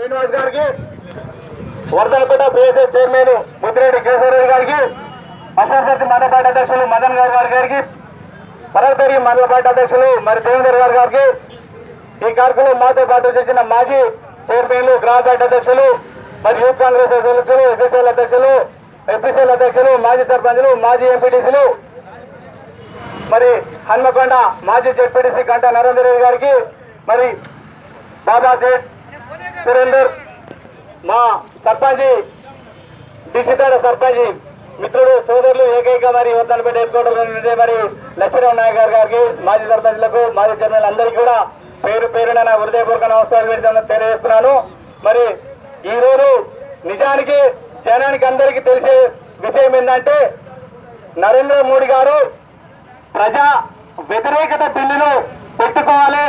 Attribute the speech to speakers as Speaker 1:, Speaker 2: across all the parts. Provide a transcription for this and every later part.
Speaker 1: శ్రీనివాస్ గారికి, Wardhannapet PSS chairman Muthireddy Keshavareddy గారికి, అశ్వపతి మండల పార్టీ అధ్యక్షులు మదన్ గౌడ్ గారికి, పరవతేరి మండల పార్టీ అధ్యక్షులు మరి దేవేందర్ గారికి, ఈ కార్యక్రమంలో మాతో పాటు చేసిన మాజీ చైర్మన్లు, గ్రామ పార్టీ అధ్యక్షులు మరి యూత్ కాంగ్రెస్ అధ్యక్షులు, ఎస్ఎస్ఎల్ అధ్యక్షులు, ఎస్పీసీఎల్ అధ్యక్షులు, మాజీ సర్పంచులు, మాజీ ఎంపీటీసీలు, మరి హన్మకొండ మాజీ జెడ్పీటీసీ గంటా నరేందర్ రెడ్డి గారికి, మరి బాబా సేఠ్ సురేందర్, మా సర్పంచి డిసితాడ సర్పంచి మిత్రుడు సోదరులు ఏకైక మరి వర్ధనపేట హెడ్ క్వార్టర్ మరి లక్ష్మీరావు నాయక్ గారికి, మాజీ సర్పంచ్లకు, మాజీ చైర్మన్ అందరికీ కూడా పేరు పేరున నా హృదయపూర్వక నమస్కారాలు తెలియజేస్తున్నాను. మరి ఈ రోజు నిజానికి జనానికి అందరికీ తెలిసే విషయం ఏంటంటే, నరేంద్ర మోడీ గారు ప్రజా వ్యతిరేకత బిల్లును పెట్టుకోవాలి,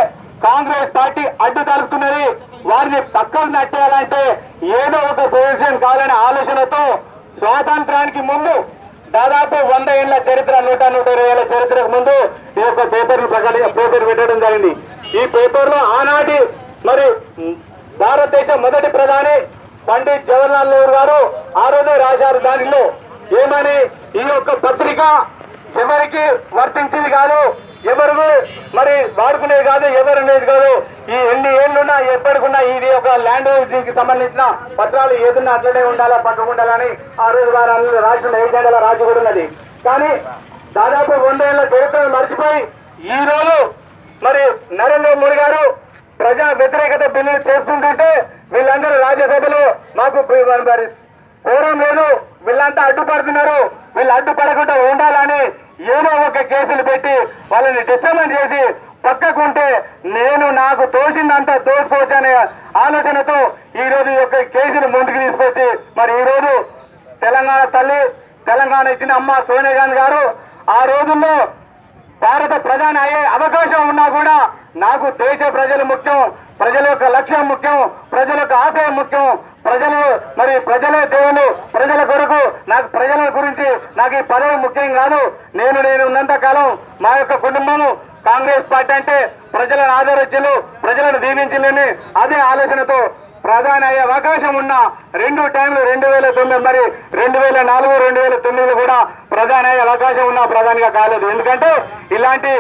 Speaker 1: కాంగ్రెస్ పార్టీ అడ్డు తలుపుతున్నది, వారిని పక్కకు నట్టేయాలంటే ఏదో ఒక సొల్యూషన్ కావాలనే ఆలోచనతో స్వాతంత్రానికి ముందు దాదాపు 100 ఏళ్ల చరిత్ర, 120 ఏళ్ల చరిత్రకు ముందు ఈ యొక్క పేపర్ పెట్టడం జరిగింది. ఈ పేపర్లో ఆనాటి మరి భారతదేశ మొదటి ప్రధాని పండిత్ జవహర్లాల్ నెహ్రూ గారు ఆ రోజే రాశారు. దానిలో ఏమని, ఈ యొక్క పత్రిక ఎవరికి వర్తించేది కాదు, ఎవరు మరి వాడుకునేది కాదు, ఎవరు ఉండేది కాదు, ఈ ఎన్ని ఏళ్ళున్నా ఎప్పటికున్నా ఇది ఒక ల్యాండ్ దీనికి సంబంధించిన పత్రాలు ఏదన్నా అట్లనే ఉండాలా, పట్టుకుండాలని ఆ రోజు వారు రాసిన ఏజెండాల రాజు కూడా ఉన్నది. కానీ దాదాపు 100 ఏళ్ల చరిత్రను మర్చిపోయి ఈ రోజు మరి నరేంద్ర మోడీ గారు ప్రజా వ్యతిరేకత బిల్లులు చేసుకుంటుంటే వీళ్ళందరూ రాజ్యసభలో మాకు మరి కోరం లేదు, వీళ్ళంతా అడ్డుపడుతున్నారు, వీళ్ళు అడ్డుపడకుండా ఉండాలని ఏదో ఒక కేసులు పెట్టి వాళ్ళని డిస్టర్బెన్స్ చేసి పక్కకుంటే నేను నాకు తోచిందంతా తోచుకోవచ్చనే ఆలోచనతో ఈ రోజు ఈ యొక్క కేసును ముందుకు తీసుకొచ్చి మరి ఈ రోజు తెలంగాణ తల్లి, తెలంగాణ ఇచ్చిన అమ్మ సోనియా గాంధీ గారు ఆ రోజుల్లో భారత ప్రధాని అయ్యే అవకాశం ఉన్నా కూడా నాకు దేశ ప్రజలు ముఖ్యం, ప్రజల యొక్క లక్ష్యం ముఖ్యం, ప్రజల యొక్క ఆశయం ముఖ్యం, ప్రజలే దేవులు, ప్రజల కొరకు నాకు ప్రజల గురించి నాకు ఈ పదవి ముఖ్యం కాదు, నేను ఉన్నంత కాలం మా యొక్క కుటుంబము కాంగ్రెస్ పార్టీ అంటే ప్రజలను ఆదరించలు, ప్రజలను దీవించలేని అదే ఆలోచనతో ప్రధాని అయ్యే అవకాశం ఉన్న 2 టైంలు 2009 మరి 2004, 2009 కూడా ప్రధాని అయ్యే అవకాశం ఉన్న ప్రధానిగా కాలేదు. ఎందుకంటే ఇలాంటి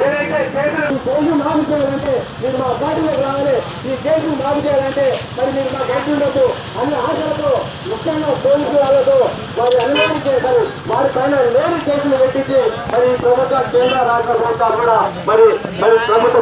Speaker 1: ఏదైతే కేసు మాఫీ చేయాలంటే మీరు మా పార్టీలోకి రావాలి, ఈ కేసును మాఫీ చేయాలంటే మరి మీరు మాకు ఎటు ఉండొద్దు అన్న ఆశలతో ముఖ్యంగా పోలీసు వాళ్ళతో వారి అనుమతి చేశారు. వారి పైన లేని కేసులు పెట్టించి మరి ప్రభుత్వ కేంద్ర రాష్ట్ర ప్రభుత్వాలు కూడా మరి ప్రభుత్వ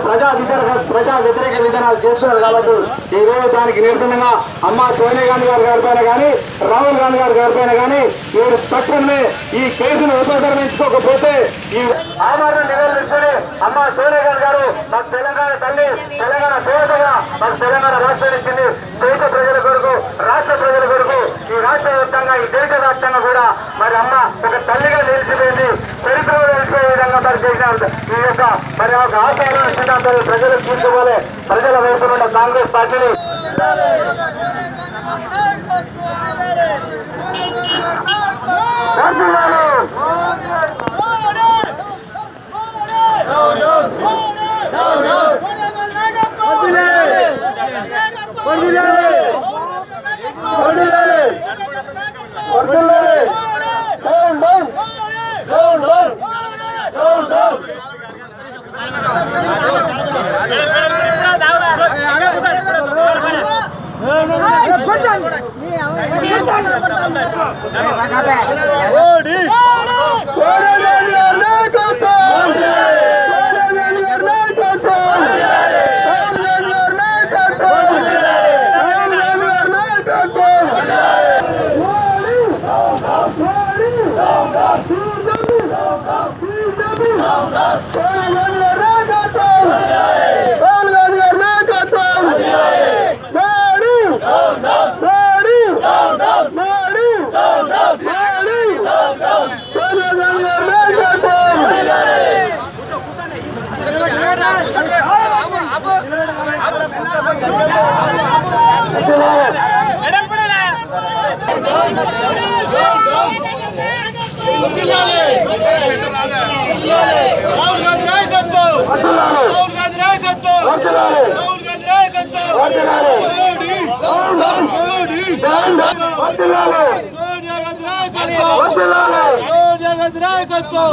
Speaker 1: ప్రజా వ్యతిరేక విధానాలు చేస్తున్నారు. కాబట్టి ఈ రోజు దానికి నిరసనగా అమ్మ సోనియా గాంధీ గారి పైన కానీ, రాహుల్ గాంధీ గారి పైన కానీ మీరు తక్షణమే ఈ కేసును ఉపసంహరించుకోకపోతే ఈ ఆమరణ నివేదించుకొని అమ్మ సోనియా గాంధీ గారు మాకు తెలంగాణ తల్లి, తెలంగాణ దేవతగా మాకు తెలంగాణ రాష్ట్రాన్ని ఇచ్చింది. దేశ ప్రజల కొరకు, రాష్ట్ర ప్రజల కొరకు, ఈ రాష్ట్ర వ్యాప్తంగా ఈ దేశ వ్యాప్తంగా కూడా మరి అమ్మ ఒక తల్లిగా నిలిచిపోయింది, చరిత్రలో నిలిచిపోయే విధంగా మరి చేసిన ఈ యొక్క మరి ఒక ఆశయాలను సిద్ధాంతాలు ప్రజలకు తీసుకోవాలి. ప్రజల వైపు ఉన్న కాంగ్రెస్ పార్టీని
Speaker 2: Go, go, go, go, go. Rahul Gandhi నాయకత్వం, రాహుల్ గాంధీ నాయకత్వం, రాహుల్ గాంధీ నాయకత్వం, మోడీ సోనియా గాంధీ నాయకత్వం, సోనియా గాంధీ నాయకత్వం,